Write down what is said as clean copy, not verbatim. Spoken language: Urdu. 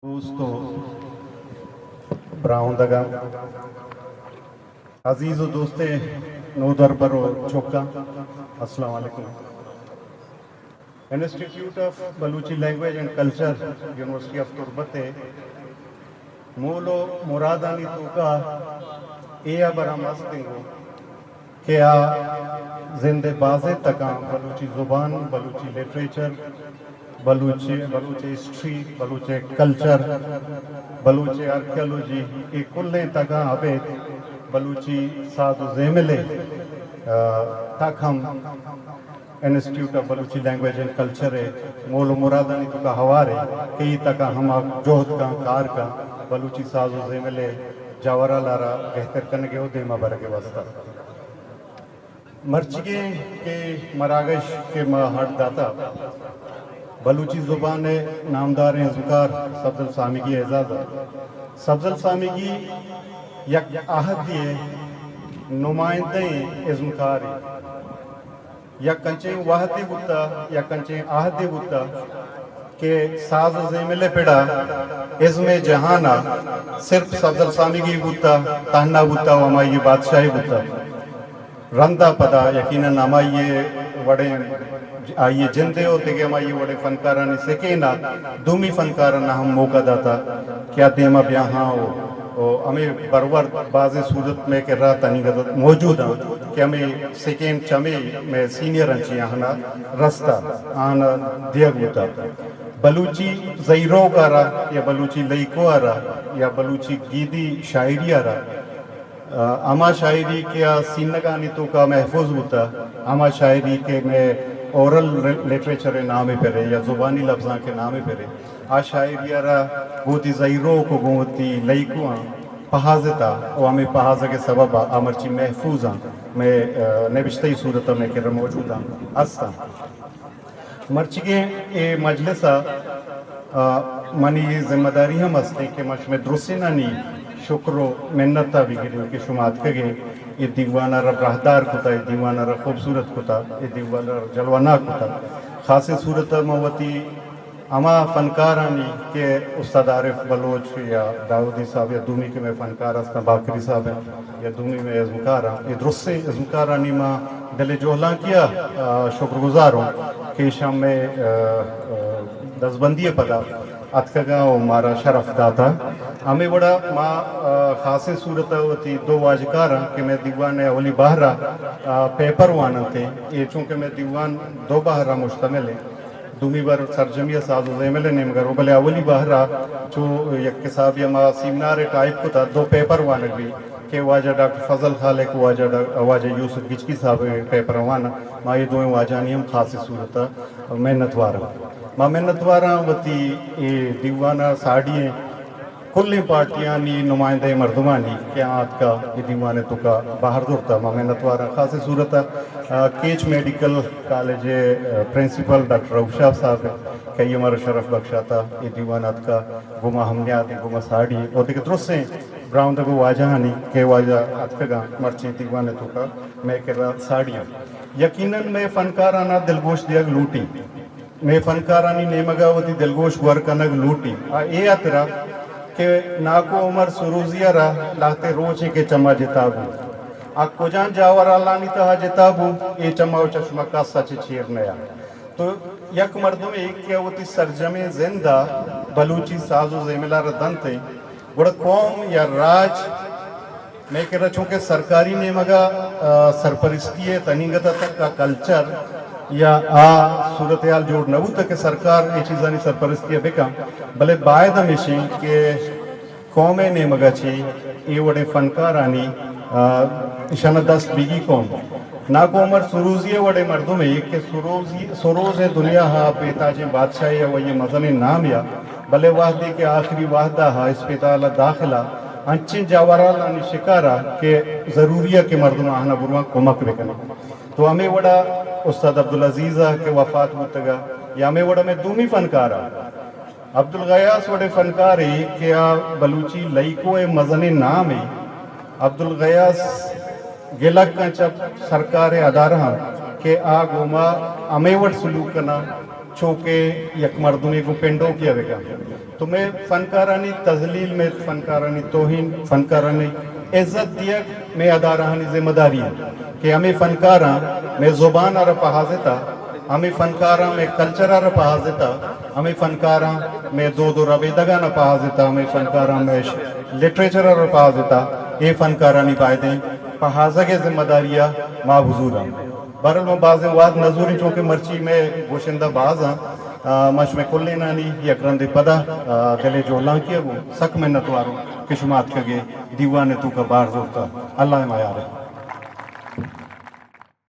دوستو براؤن دگا عزیز و دوستے نودر برو چوکا السلام علیکم. Institute of Balochi language and culture university of تربتے مولو مرادانی توکا ایا برا مستنگو کہ زندے بازے تکاں بلوچی زبان، Balochi literature, Balochi history, Balochi culture, Balochi archaeology یہ کلیں تکاں ابے بلوچی ساز و زیملے تک ہم institute of Balochi language and culture ہے مول مرادانی تو کا ہوارے کئی تکاں ہم جوہد کا کار کا بلوچی ساز و زیملے جاورا لارا بہتر کنگے ہو دیما برگے واسطہ مرچگے کے مراگش کے ہٹ داتا بلوچی زبان نامدار ذکار سبزل سامگی اعزاز. سبزل سامگی یک آہد دیئے نمائندیں ازمکاری یا کنچیں واحدی بوتا یا کنچیں آہدی بوتا کہ ساز و زیملے پیڑا ازم جہانا صرف سبزل سامگی بوتا تہنا بوتا و ہمائی بادشاہی بوتا رندہ پدا یقیناً ہمائی وڑے آئیے جندے ہوتے کہ ہمائی وڑے فنکارانی سکینا دومی فنکارانہ ہم موقع داتا کیا دیما بیاہاں ہو ہمیں برور بعض صورت میں کہ رہا تنیگت موجود ہیں کہ ہمیں سیکین چمے میں سینئر انچی آہنا رستہ آنا دیگ ہوتا بلوچی زیرو کا رہا یا بلوچی لئیکو آ رہا یا بلوچی گیدی شاعری آ رہا اما شاعری کیا سینگانی تو کا محفوظ ہوتا اما شاعری کے میں اورل لٹریچر نامے پہ رہے یا زبانی لفظاں کے نامے پہ رہے آ شاعری آرہ گوتی زیرو کو گوتی لئیکو آن پہازتا اور ہمیں پہازہ کے سبب آمرچی محفوظ آن میں نبشتہی صورتہ میں کرر موجود آن استا مرچگے اے مجلسہ منی ذمہ داری ہم استے کہ مش میں درسینہ نہیں شکر و منتہ بھی گرے کہ شمات کگے یہ دیوانہ رب راہدار کتا یہ دیوانہ رب خوبصورت کتا یہ دیوانہ رب جلوانہ کتا خاص صورت موتی اما فنکارانی کہ استاد عارف بلوچ یا داودی صاحب یا دومی کے میں فنکار استا باکری صاحب ہے یا دومی میں ازمکارہ یہ درسے ازمکارانی ماں دل جوہلاں کیا شکر گزار ہوں کہ شام میں دزبندی پدا اتکگا و مارا شرف داتا ہمیں بڑا ماں خاص صورت ہوتی دو واجکارا کہ میں دیوان اولی باہرہ پیپر وانا تھے یہ چونکہ میں دیوان دو باہرہ مشتمل ہے دومی بار سرجمیہ ساز و زیملے نے مگر وہ بلے اولی باہرہ جو یک کسابی ماں سیمنار ٹائپ کو تھا دو پیپر وانا بھی کہ واجہ ڈاکٹر فضل خالق واجہ یوسف گچکی صاحب پیپر وانا ماں یہ دوئیں واجانی ہم خاص صورت محنت وارا ماں محنت وارا وتی دیوانہ ساڑییں کلی پارٹیانی نمائندہ مردمانی کیا آت کا یہ دیوانے تو کا باہر دورتا ماں محنت وارا خاص صورت Kech medical college principal doctor Aushaf صاحب کہ یہ ہمارا شرف بخشاتا یہ دیوانات کا گمہ ہمنیات گمہ ساڑی اور دیکھ درست سے براؤن دگو واجہانی کہ واجہ اتکگا مرچی دیوانے تو کا میں کہہ رہا ساڑیاں یقیناً میں فنکارانہ دلگوش دیگ لوٹی میں فنکارانی نیمگا ہوتی دلگوش ورکنگ لوٹی اے اترا کہ ناکو عمر سروزیہ رہا لاتے روچے کے چما جتابو آکو جان جاورا لانی تہا جتابو اے چماو چشمکا سچ چیر نیا تو یک مردم ایک کیا ہوتی سرجمے زندہ بلوچی ساز و زیملہ ردن تھے گوڑا قوم یا راج میں کہہ رہا چونکہ سرکاری نیمگا سرپرستی ہے تنینگتا تک کا کلچر یا صورتحال جوڑ نبو تک کہ سرکار یہ چیزانی سرپرستی ہے بکا بلے باید ہمیشہ کہ قومیں نے مگا چی یہ وڑے فنکارانی اشانہ دست بیگی قوم ناکو عمر سروزی وڑے مردم ہے کہ سروز دنیا ہا پیتاج بادشاہی ہے وہ یہ مزن نام یا بلے واحدی کے آخری واحدہ ہا اس پیتالہ داخلہ انچین جاورالانی شکارہ کہ ضروری ہے کہ مردم آہنا بروان کمک بکنے تو ہمیں وڑا استاد عبدالعزیزہ کے وفات ہوتگا یا ہمیں وڑا میں دومی فنکارہ عبدالغیاس وڑے فنکاری کیا بلوچی لئیکو مزن نام ہے عبدالغیاس گلک کا چپ سرکار ادارہ کہ آگو ماں ہمیں وڑ سلوک کنا چونکہ یک مردمی کو پینڈو کیا بگا تو میں فنکارانی تذلیل میں فنکارانی توہین فنکارانی عزت دیا میں ادا رہانی ذمہ داری ہے کہ ہمیں فنکاراں میں زبان اور حفاظتہ ہمیں فنکاراں میں کلچر اور حفاظتہ ہمیں فنکاراں میں دو رویدگان حفاظتہ ہمیں فنکاراں میں لٹریچر اور حفاظتہ یہ فنکارانی بائدیں حفاظت ذمہ داریاں ما حضورہ بہرحال میں بعض واد نظوری چونکہ مرچی میں گوشندہ باز ہاں مش میں کلے نانی یکرند پدا گلے جو اللہ کیا وہ سک محنت وارو کشمات کگے دیوانے تو کا بار زورتا اللہ معیار ہے